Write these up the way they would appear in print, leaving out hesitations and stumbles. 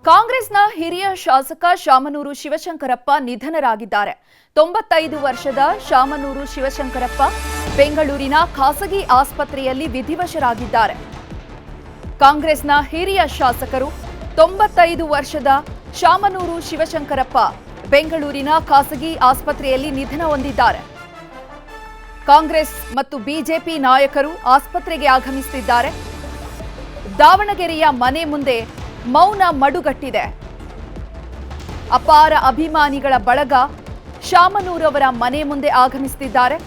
ಕಾಂಗ್ರೆಸ್ನ ಹಿರಿಯ ಶಾಸಕ ಶಾಮನೂರು ಶಿವಶಂಕರಪ್ಪ ನಿಧನರಾಗಿದ್ದಾರೆ. 95 ವರ್ಷದ ಶಾಮನೂರು ಶಿವಶಂಕರಪ್ಪ ಬೆಂಗಳೂರಿನ ಖಾಸಗಿ ಆಸ್ಪತ್ರೆಯಲ್ಲಿ ವಿಧಿವಶರಾಗಿದ್ದಾರೆ. ಕಾಂಗ್ರೆಸ್ನ ಹಿರಿಯ ಶಾಸಕರು 95 ವರ್ಷದ ಶಾಮನೂರು ಶಿವಶಂಕರಪ್ಪ ಬೆಂಗಳೂರಿನ ಖಾಸಗಿ ಆಸ್ಪತ್ರೆಯಲ್ಲಿ ನಿಧನ ಹೊಂದಿದ್ದಾರೆ. ಕಾಂಗ್ರೆಸ್ ಮತ್ತು ಬಿಜೆಪಿ ನಾಯಕರು ಆಸ್ಪತ್ರೆಗೆ ಆಗಮಿಸುತ್ತಿದ್ದಾರೆ. ದಾವಣಗೆರೆಯ ಮನೆ ಮುಂದೆ ಮೌನ ಮಡುಗಟ್ಟಿದೆ. ಅಪಾರ ಅಭಿಮಾನಿಗಳ ಬಳಗ ಶಾಮನೂರವರ ಮನೆ ಮುಂದೆ ಆಗಮಿಸುತ್ತಿದ್ದಾರೆ.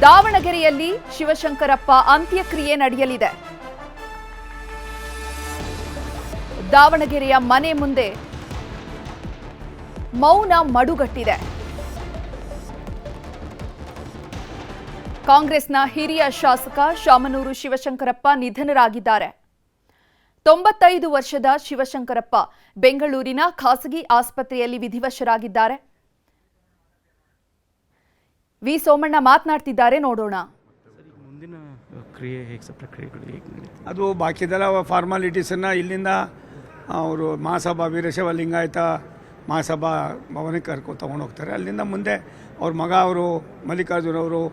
ದಾವಣಗೆರೆಯಲ್ಲಿ ಶಿವಶಂಕರಪ್ಪ ಅಂತ್ಯಕ್ರಿಯೆ ನಡೆಯಲಿದೆ. ದಾವಣಗೆರೆಯ ಮನೆ ಮುಂದೆ ಮೌನ ಮಡುಗಟ್ಟಿದೆ. ಕಾಂಗ್ರೆಸ್ನ ಹಿರಿಯ ಶಾಸಕ ಶಾಮನೂರು ಶಿವಶಂಕರಪ್ಪ ನಿಧನರಾಗಿದ್ದಾರೆ. 95 ವರ್ಷದ ಶಿವಶಂಕರಪ್ಪ ಬೆಂಗಳೂರಿನ ಖಾಸಗಿ ಆಸ್ಪತ್ರೆಯಲ್ಲಿ ವಿಧಿವಶರಾಗಿದ್ದಾರೆ. ವಿ ಸೋಮಣ್ಣ ಮಾತನಾಡ್ತಿದ್ದಾರೆ, ನೋಡೋಣ. ಅದು ಬಾಕಿದೆಲ್ಲ ಫಾರ್ಮಾಲಿಟೀಸನ್ನು ಇಲ್ಲಿಂದ ಅವರು ಮಹಾಸಭಾ ವೀರಶೈವ ಲಿಂಗಾಯತ ಮಹಾಸಭಾ ಭವನಕ್ಕೆ ತೊಗೊಂಡು ಹೋಗ್ತಾರೆ. ಅಲ್ಲಿಂದ ಮುಂದೆ ಅವ್ರ ಮಗ ಅವರು ಮಲ್ಲಿಕಾರ್ಜುನ್ ಅವರು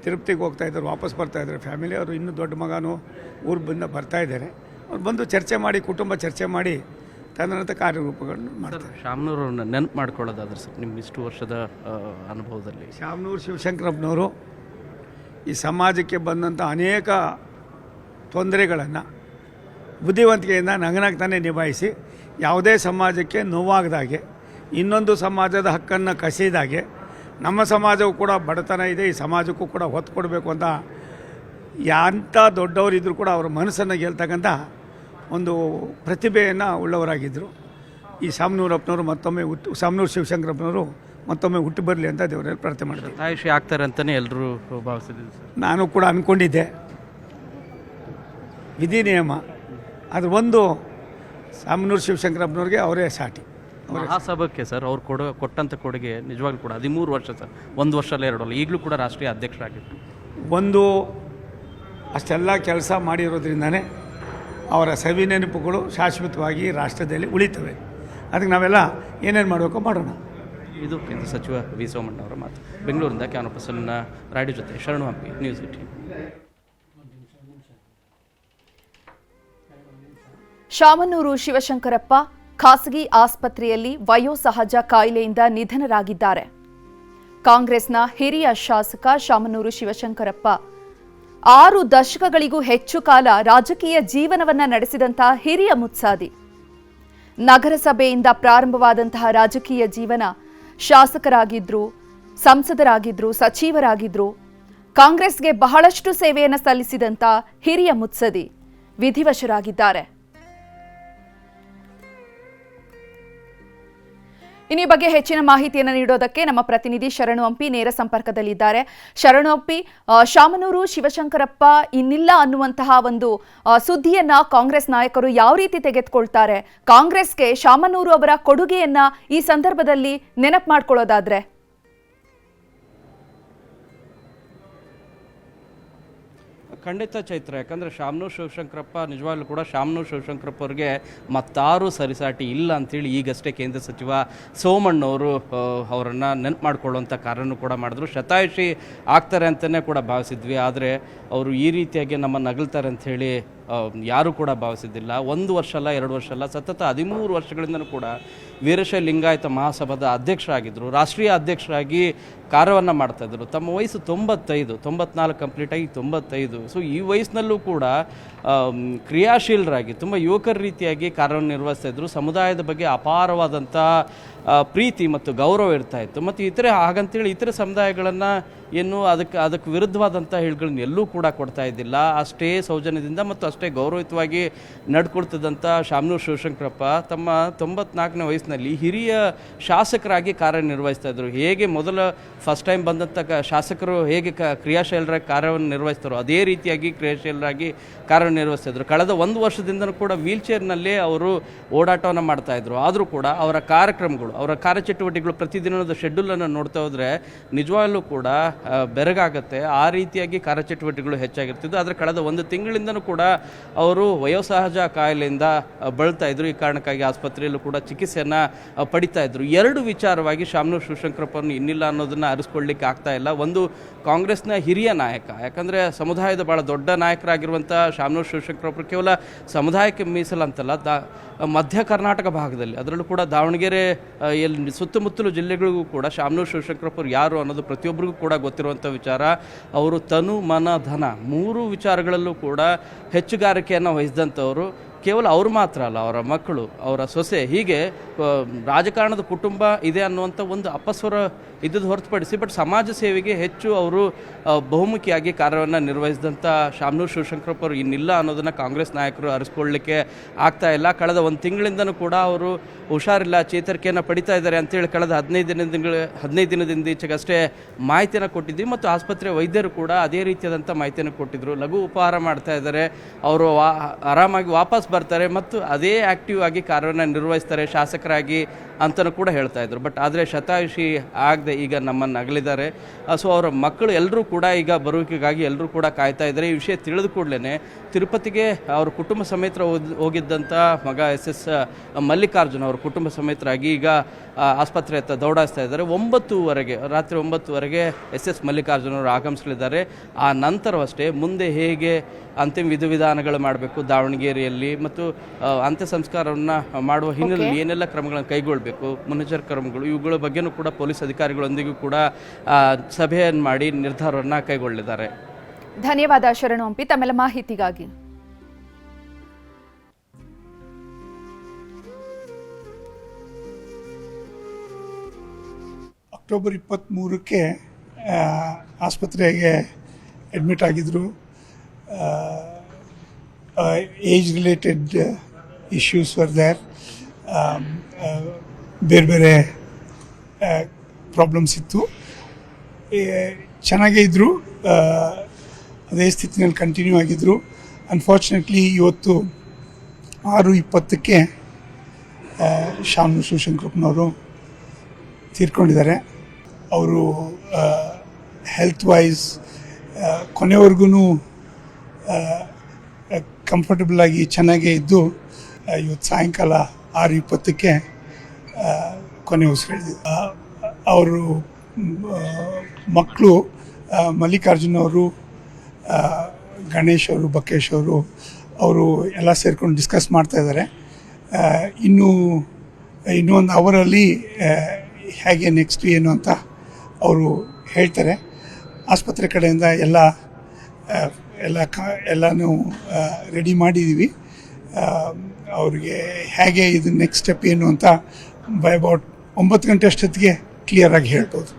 ತಿರುಪತಿಗೆ ಹೋಗ್ತಾಯಿದ್ದಾರೆ, ವಾಪಸ್ ಬರ್ತಾಯಿದ್ದಾರೆ. ಫ್ಯಾಮಿಲಿ ಅವರು ಇನ್ನೂ ದೊಡ್ಡ ಮಗನೂ ಊರಿಂದ ಬರ್ತಾಯಿದ್ದಾರೆ. ಅವ್ರು ಬಂದು ಚರ್ಚೆ ಮಾಡಿ, ಕುಟುಂಬ ಚರ್ಚೆ ಮಾಡಿ ತದನಂತರ ಕಾರ್ಯರೂಪಗಳನ್ನು ಮಾಡ್ತಾರೆ. ಶಾಮನೂರು ನೆನಪು ಮಾಡ್ಕೊಳ್ಳೋದಾದ್ರೆ ಸರ್, ನಿಮ್ಮ ಇಷ್ಟು ವರ್ಷದ ಅನುಭವದಲ್ಲಿ ಶಾಮನೂರು ಶಿವಶಂಕರಪ್ಪನವರು ಈ ಸಮಾಜಕ್ಕೆ ಬಂದಂಥ ಅನೇಕ ತೊಂದರೆಗಳನ್ನು ಬುದ್ಧಿವಂತಿಕೆಯಿಂದ ನಗನಾಗ್ತಾನೆ ನಿಭಾಯಿಸಿ, ಯಾವುದೇ ಸಮಾಜಕ್ಕೆ ನೋವಾಗದಾಗೆ, ಇನ್ನೊಂದು ಸಮಾಜದ ಹಕ್ಕನ್ನು ಕಸಿದಾಗೆ, ನಮ್ಮ ಸಮಾಜವೂ ಕೂಡ ಬಡತನ ಇದೆ, ಈ ಸಮಾಜಕ್ಕೂ ಕೂಡ ಹೊತ್ತು ಕೊಡಬೇಕು ಅಂತ ಎಂಥ ದೊಡ್ಡವರಿದ್ದರೂ ಕೂಡ ಅವರ ಮನಸ್ಸನ್ನು ಗೆಲ್ತಕ್ಕಂಥ ಒಂದು ಪ್ರತಿಭೆಯನ್ನು ಉಳ್ಳವರಾಗಿದ್ದರು. ಈ ಶಾಮನೂರಪ್ಪನವರು ಮತ್ತೊಮ್ಮೆ ಶಾಮನೂರು ಶಿವಶಂಕರಪ್ಪನವರು ಮತ್ತೊಮ್ಮೆ ಹುಟ್ಟು ಬರಲಿ ಅಂತ ದೇವರಲ್ಲಿ ಪ್ರಾರ್ಥನೆ ಮಾಡಿದ್ರು. ತಾಯಿಷಿ ಆಗ್ತಾರೆ ಅಂತಲೇ ಎಲ್ಲರೂ ಭಾವಿಸಿದ್ದೀವಿ ಸರ್. ನಾನು ಕೂಡ ಅಂದ್ಕೊಂಡಿದ್ದೆ, ವಿಧಿ ನಿಯಮ ಅದು ಒಂದು ಶಾಮನೂರು ಶಿವಶಂಕರಪ್ಪನವ್ರಿಗೆ ಅವರೇ ಸಾಟಿ. ಮಹಾಸಭಕ್ಕೆ ಸರ್ ಅವ್ರು ಕೊಟ್ಟಂಥ ಕೊಡುಗೆ ನಿಜವಾಗ್ಲೂ ಕೂಡ 13 ವರ್ಷ ಸರ್, 1 ವರ್ಷ ಅಲ್ಲ 2 ಅಲ್ಲ, ಈಗಲೂ ಕೂಡ ರಾಷ್ಟ್ರೀಯ ಅಧ್ಯಕ್ಷರಾಗಿತ್ತು. ಒಂದು ಅಷ್ಟೆಲ್ಲ ಕೆಲಸ ಮಾಡಿರೋದ್ರಿಂದನೇ ಅವರ ಸವಿ ನೆನಪುಗಳು ಶಾಶ್ವತವಾಗಿ ರಾಷ್ಟ್ರದಲ್ಲಿ ಉಳಿತವೆ. ಅದಕ್ಕೆ ನಾವೆಲ್ಲ ಏನೇನು ಮಾಡಬೇಕೋ ಮಾಡೋಣ. ಇದು ಕೇಂದ್ರ ಸಚಿವ ವಿ ಸೋಮಣ್ಣ ಅವರ ಮಾತು. ಬೆಂಗಳೂರಿಂದ ಕ್ಯಾಮರಾ ಪರ್ಸನ್ ರಾಡಿ ಜೊತೆ ಶರಣು ಹಂಪಿ, ನ್ಯೂಸ್ 18. ಶಾಮನೂರು ಶಿವಶಂಕರಪ್ಪ ಖಾಸಗಿ ಆಸ್ಪತ್ರೆಯಲ್ಲಿ ವಯೋಸಹಜ ಕಾಯಿಲೆಯಿಂದ ನಿಧನರಾಗಿದ್ದಾರೆ. ಕಾಂಗ್ರೆಸ್ನ ಹಿರಿಯ ಶಾಸಕ ಶಾಮನೂರು ಶಿವಶಂಕರಪ್ಪ 6 ದಶಕಗಳಿಗೂ ಹೆಚ್ಚು ಕಾಲ ರಾಜಕೀಯ ಜೀವನವನ್ನ ನಡೆಸಿದಂತಹ ಹಿರಿಯ ಮುತ್ಸಾದಿ. ನಗರಸಭೆಯಿಂದ ಪ್ರಾರಂಭವಾದಂತಹ ರಾಜಕೀಯ ಜೀವನ, ಶಾಸಕರಾಗಿದ್ರು, ಸಂಸದರಾಗಿದ್ರು, ಸಚಿವರಾಗಿದ್ರು, ಕಾಂಗ್ರೆಸ್ಗೆ ಬಹಳಷ್ಟು ಸೇವೆಯನ್ನು ಸಲ್ಲಿಸಿದಂತ ಹಿರಿಯ ಮುತ್ಸದಿ ವಿಧಿವಶರಾಗಿದ್ದಾರೆ. ಇನ್ನು ಈ ಬಗ್ಗೆ ಹೆಚ್ಚಿನ ಮಾಹಿತಿಯನ್ನು ನೀಡೋದಕ್ಕೆ ನಮ್ಮ ಪ್ರತಿನಿಧಿ ಶರಣು ಹಂಪಿ ನೇರ ಸಂಪರ್ಕದಲ್ಲಿದ್ದಾರೆ. ಶರಣು ಹಂಪಿ, ಶಾಮನೂರು ಶಿವಶಂಕರಪ್ಪ ಇನ್ನಿಲ್ಲ ಅನ್ನುವಂತಹ ಒಂದು ಸುದ್ದಿಯನ್ನ ಕಾಂಗ್ರೆಸ್ ನಾಯಕರು ಯಾವ ರೀತಿ ತೆಗೆದುಕೊಳ್ತಾರೆ? ಕಾಂಗ್ರೆಸ್ಗೆ ಶಾಮನೂರು ಅವರ ಕೊಡುಗೆಯನ್ನ ಈ ಸಂದರ್ಭದಲ್ಲಿ ನೆನಪು ಮಾಡ್ಕೊಳ್ಳೋದಾದ್ರೆ? ಖಂಡಿತ ಚೈತ್ರ, ಯಾಕಂದರೆ ಶಾಮನೂರು ಶಿವಶಂಕರಪ್ಪ ನಿಜವಾಗ್ಲೂ ಕೂಡ ಶಾಮನೂರು ಶಿವಶಂಕರಪ್ಪ ಅವ್ರಿಗೆ ಮತ್ತಾರು ಸರಿಸಾಟಿ ಇಲ್ಲ ಅಂಥೇಳಿ ಈಗಷ್ಟೇ ಕೇಂದ್ರ ಸಚಿವ ಸೋಮಣ್ಣವರು ಅವರನ್ನು ನೆನಪು ಮಾಡ್ಕೊಳ್ಳುವಂಥ ಕಾರ್ಯನೂ ಕೂಡ ಮಾಡಿದ್ರು. ಶತಾಯುಷಿ ಆಗ್ತಾರೆ ಅಂತಲೇ ಕೂಡ ಭಾವಿಸಿದ್ವಿ, ಆದರೆ ಅವರು ಈ ರೀತಿಯಾಗಿ ನಮ್ಮ ನಗಲ್ತಾರೆ ಅಂಥೇಳಿ ಯಾರೂ ಕೂಡ ಭಾವಿಸಿದ್ದಿಲ್ಲ. 1 ವರ್ಷ ಅಲ್ಲ 2 ವರ್ಷ ಅಲ್ಲ, ಸತತ 13 ವರ್ಷಗಳಿಂದಲೂ ಕೂಡ ವೀರಶೈವ ಲಿಂಗಾಯತ ಮಹಾಸಭಾದ ಅಧ್ಯಕ್ಷರಾಗಿದ್ದರು, ರಾಷ್ಟ್ರೀಯ ಅಧ್ಯಕ್ಷರಾಗಿ ಕಾರ್ಯವನ್ನು ಮಾಡ್ತಾಯಿದ್ರು. ತಮ್ಮ ವಯಸ್ಸು 94 ಕಂಪ್ಲೀಟಾಗಿ 95. ಸೊ ಈ ವಯಸ್ಸಿನಲ್ಲೂ ಕೂಡ ಕ್ರಿಯಾಶೀಲರಾಗಿ ತುಂಬ ಯುವಕರ ರೀತಿಯಾಗಿ ಕಾರ್ಯವನ್ನು ನಿರ್ವಹಿಸ್ತಾಯಿದ್ರು. ಸಮುದಾಯದ ಬಗ್ಗೆ ಅಪಾರವಾದಂಥ ಪ್ರೀತಿ ಮತ್ತು ಗೌರವ ಇರ್ತಾಯಿತ್ತು. ಮತ್ತು ಹಾಗಂತೇಳಿ ಇತರೆ ಸಮುದಾಯಗಳನ್ನು ಏನು ಅದಕ್ಕೆ ವಿರುದ್ಧವಾದಂಥ ಹೇಳಿಗಳನ್ನ ಎಲ್ಲೂ ಕೂಡ ಕೊಡ್ತಾ ಇದ್ದಿಲ್ಲ. ಅಷ್ಟೇ ಸೌಜನ್ಯದಿಂದ ಮತ್ತು ಅಷ್ಟೇ ಗೌರವಯುತವಾಗಿ ನಡ್ಕೊಳ್ತಿದ್ದಂಥ ಶಾಮನೂರು ಶಿವಶಂಕರಪ್ಪ ತಮ್ಮ 94ನೇ ವಯಸ್ಸಿನಲ್ಲಿ ಹಿರಿಯ ಶಾಸಕರಾಗಿ ಕಾರ್ಯನಿರ್ವಹಿಸ್ತಾ ಇದ್ದರು. ಹೇಗೆ ಫಸ್ಟ್ ಟೈಮ್ ಬಂದಂಥ ಶಾಸಕರು ಹೇಗೆ ಕ್ರಿಯಾಶೀಲರಾಗಿ ಕಾರ್ಯವನ್ನು ನಿರ್ವಹಿಸ್ತಾರೋ ಅದೇ ರೀತಿಯಾಗಿ ಕ್ರಿಯಾಶೀಲರಾಗಿ ಕಾರ್ಯನಿರ್ವಹಿಸ್ತಾಯಿದ್ರು. ಕಳೆದ 1 ವರ್ಷದಿಂದಲೂ ಕೂಡ ವೀಲ್ಚೇರ್ನಲ್ಲೇ ಅವರು ಓಡಾಟವನ್ನು ಮಾಡ್ತಾಯಿದ್ರು. ಆದರೂ ಕೂಡ ಅವರ ಕಾರ್ಯಕ್ರಮಗಳು, ಅವರ ಕಾರ್ಯಚಟುವಟಿಕೆಗಳು, ಪ್ರತಿದಿನದ ಶೆಡ್ಯೂಲನ್ನು ನೋಡ್ತಾ ಹೋದರೆ ನಿಜವಾಗ್ಲೂ ಕೂಡ ಬೆರಗಾಗುತ್ತೆ. ಆ ರೀತಿಯಾಗಿ ಕಾರ್ಯಚಟುವಟಿಕೆಗಳು ಹೆಚ್ಚಾಗಿರ್ತಿದ್ದು. ಆದರೆ ಕಳೆದ ಒಂದು ತಿಂಗಳಿಂದನೂ ಕೂಡ ಅವರು ವಯೋಸಹಜ ಕಾಯಿಲೆಯಿಂದ ಬಳಲ್ತಾ ಇದ್ರು. ಈ ಕಾರಣಕ್ಕಾಗಿ ಆಸ್ಪತ್ರೆಯಲ್ಲೂ ಕೂಡ ಚಿಕಿತ್ಸೆಯನ್ನು ಪಡಿತಾ ಇದ್ರು. ಎರಡು ವಿಚಾರವಾಗಿ ಶಾಮನೂರು ಶಿವಶಂಕರಪ್ಪರನ್ನು ಇನ್ನಿಲ್ಲ ಅನ್ನೋದನ್ನು ಅರಿಸ್ಕೊಳ್ಳಿಕ್ಕೆ ಆಗ್ತಾ ಇಲ್ಲ. ಒಂದು, ಕಾಂಗ್ರೆಸ್ನ ಹಿರಿಯ ನಾಯಕ, ಯಾಕಂದರೆ ಸಮುದಾಯದ ಭಾಳ ದೊಡ್ಡ ನಾಯಕರಾಗಿರುವಂಥ ಶಾಮನೂರು ಶಿವಶಂಕರಪ್ಪರು ಕೇವಲ ಸಮುದಾಯಕ್ಕೆ ಮೀಸಲಂತಲ್ಲ, ಮಧ್ಯ ಕರ್ನಾಟಕ ಭಾಗದಲ್ಲಿ, ಅದರಲ್ಲೂ ಕೂಡ ದಾವಣಗೆರೆ ಎಲ್ಲಿ ಸುತ್ತಮುತ್ತಲು ಜಿಲ್ಲೆಗಳಿಗೂ ಕೂಡ ಶಾಮನೂರು ಶಿವಶಂಕರಪ್ಪರು ಯಾರು ಅನ್ನೋದು ಪ್ರತಿಯೊಬ್ಬರಿಗೂ ಕೂಡ ಗೊತ್ತಿರುವಂಥ ವಿಚಾರ. ಅವರು ತನು ಮನ ಧನ ಮೂರು ವಿಚಾರಗಳಲ್ಲೂ ಕೂಡ ಹೆಚ್ಚುಗಾರಿಕೆಯನ್ನು ವಹಿಸಿದಂಥವರು. ಕೇವಲ ಅವರು ಮಾತ್ರ ಅಲ್ಲ, ಅವರ ಮಕ್ಕಳು, ಅವರ ಸೊಸೆ, ಹೀಗೆ ರಾಜಕಾರಣದ ಕುಟುಂಬ ಇದೆ ಅನ್ನುವಂಥ ಒಂದು ಅಪಸ್ವರ ಇದ್ದದ್ದು ಹೊರತುಪಡಿಸಿ ಬಟ್ ಸಮಾಜ ಸೇವೆಗೆ ಹೆಚ್ಚು ಅವರು ಬಹುಮುಖಿಯಾಗಿ ಕಾರ್ಯವನ್ನು ನಿರ್ವಹಿಸಿದಂಥ ಶಾಮನೂರು ಶಿವಶಂಕರಪ್ಪರು ಇನ್ನಿಲ್ಲ ಅನ್ನೋದನ್ನು ಕಾಂಗ್ರೆಸ್ ನಾಯಕರು ಅರಿಸ್ಕೊಳ್ಳಲಿಕ್ಕೆ ಆಗ್ತಾ ಇಲ್ಲ. ಕಳೆದ ಒಂದು ತಿಂಗಳಿಂದನೂ ಕೂಡ ಅವರು ಹುಷಾರಿಲ್ಲ, ಚೇತರಿಕೆಯನ್ನು ಪಡಿತಾ ಇದ್ದಾರೆ ಅಂತೇಳಿ ಕಳೆದ 15 ದಿನದಿಂದ ಈಚೆಗಷ್ಟೇ ಮಾಹಿತಿಯನ್ನು ಕೊಟ್ಟಿದ್ವಿ. ಮತ್ತು ಆಸ್ಪತ್ರೆ ವೈದ್ಯರು ಕೂಡ ಅದೇ ರೀತಿಯಾದಂಥ ಮಾಹಿತಿಯನ್ನು ಕೊಟ್ಟಿದ್ದರು. ಲಘು ಉಪಹಾರ ಮಾಡ್ತಾ ಇದ್ದಾರೆ, ಅವರು ಆರಾಮಾಗಿ ವಾಪಸ್ ಬರ್ತಾರೆ ಮತ್ತು ಅದೇ ಆ್ಯಕ್ಟಿವ್ ಆಗಿ ಕಾರ್ಯವನ್ನು ನಿರ್ವಹಿಸ್ತಾರೆ ಶಾಸಕರಾಗಿ ಅಂತಲೂ ಕೂಡ ಹೇಳ್ತಾ ಇದ್ರು. ಬಟ್ ಆದರೆ ಶತಾಯುಷಿ ಆಗದೆ ಈಗ ನಮ್ಮನ್ನು ಅಗಲಿದ್ದಾರೆ. ಸೊ ಅವರ ಮಕ್ಕಳು ಎಲ್ಲರೂ ಕೂಡ ಈಗ ಬರುವಿಕೆಗಾಗಿ ಎಲ್ಲರೂ ಕೂಡ ಕಾಯ್ತಾ ಇದ್ದಾರೆ. ಈ ವಿಷಯ ತಿಳಿದ ಕೂಡಲೇ ತಿರುಪತಿಗೆ ಅವ್ರ ಕುಟುಂಬ ಸಮೇತ ಹೋಗಿದ್ದಂಥ ಮಗ SS ಮಲ್ಲಿಕಾರ್ಜುನ್ ಅವ್ರ ಕುಟುಂಬ ಸಮೇತರಾಗಿ ಈಗ ಆಸ್ಪತ್ರೆ ಹತ್ರ ದೌಡಾಯಿಸ್ತಾ ಇದ್ದಾರೆ. ರಾತ್ರಿ 9:00 SS ಮಲ್ಲಿಕಾರ್ಜುನ್ ಅವರು ಆಗಮಿಸಲಿದ್ದಾರೆ. ಆ ನಂತರವಷ್ಟೇ ಮುಂದೆ ಹೇಗೆ ಅಂತಿಮ ವಿಧಿವಿಧಾನಗಳು ಮಾಡಬೇಕು ದಾವಣಗೆರೆಯಲ್ಲಿ ಮತ್ತು ಅಂತ್ಯ ಸಂಸ್ಕಾರವನ್ನು ಮಾಡುವ ಹಿನ್ನೆಲೆಯಲ್ಲಿ ಏನೆಲ್ಲ ಕ್ರಮಗಳನ್ನು ಕೈಗೊಳ್ಳಬೇಕು, ಮುನ್ನೆಚ್ಚರಿಕೆ ಕ್ರಮಗಳು, ಇವುಗಳ ಬಗ್ಗೆನೂ ಕೂಡ ಪೊಲೀಸ್ ಅಧಿಕಾರಿಗಳೊಂದಿಗೂ ಕೂಡ ಸಭೆಯನ್ನು ಮಾಡಿ ನಿರ್ಧಾರವನ್ನು ಕೈಗೊಳ್ಳಲಿದ್ದಾರೆ. ಧನ್ಯವಾದ ಶರಣು ಹಂಪಿ ತಮ್ಮೆಲ್ಲ ಮಾಹಿತಿಗಾಗಿ. ಅಕ್ಟೋಬರ್ 23ಕ್ಕೆ ಆಸ್ಪತ್ರೆಗೆ ಅಡ್ಮಿಟ್ ಆಗಿದ್ದರು. Age related issues were there, ಬೇರೆ ಪ್ರಾಬ್ಲಮ್ಸ್ ಇತ್ತು. ಚೆನ್ನಾಗೇ ಇದ್ದರು, ಅದೇ ಸ್ಥಿತಿನಲ್ಲಿ ಕಂಟಿನ್ಯೂ ಆಗಿದ್ದರು. ಅನ್ಫಾರ್ಚುನೇಟ್ಲಿ ಇವತ್ತು 6:20ಕ್ಕೆ ಶಾಮನೂರು ಶಿವಶಂಕರಪ್ಪನವರು ತೀರ್ಕೊಂಡಿದ್ದಾರೆ. ಅವರು ಹೆಲ್ತ್ ವೈಸ್ ಕೊನೆವರೆಗೂ ಕಂಫರ್ಟಬಲ್ ಆಗಿ ಚೆನ್ನಾಗೇ ಇದ್ದು ಇವತ್ತು ಸಾಯಂಕಾಲ 6:20ಕ್ಕೆ ಕೊನೆ ಉಸಿರೆಳೆದಿದ್ದು. ಅವರು ಮಕ್ಕಳು ಮಲ್ಲಿಕಾರ್ಜುನ್ ಅವರು, ಗಣೇಶ್ ಅವರು, ಬಕೇಶ್ ಅವರು ಎಲ್ಲ ಸೇರ್ಕೊಂಡು ಡಿಸ್ಕಸ್ ಮಾಡ್ತಾ ಇದ್ದಾರೆ. ಇನ್ನೊಂದು ಅವರಲ್ಲಿ ಹೇಗೆ ನೆಕ್ಸ್ಟ್ ಏನು ಅಂತ ಅವರು ಹೇಳ್ತಾರೆ. ಆಸ್ಪತ್ರೆ ಕಡೆಯಿಂದ ಎಲ್ಲನೂ ರೆಡಿ ಮಾಡಿದ್ದೀವಿ. ಅವ್ರಿಗೆ ಹೇಗೆ ಇದು ನೆಕ್ಸ್ಟ್ ಸ್ಟೆಪ್ ಏನು ಅಂತ ಬೈ ಅಬೌಟ್ 9 ಗಂಟೆ ಅಷ್ಟೊತ್ತಿಗೆ ಕ್ಲಿಯರಾಗಿ ಹೇಳ್ಬೋದು.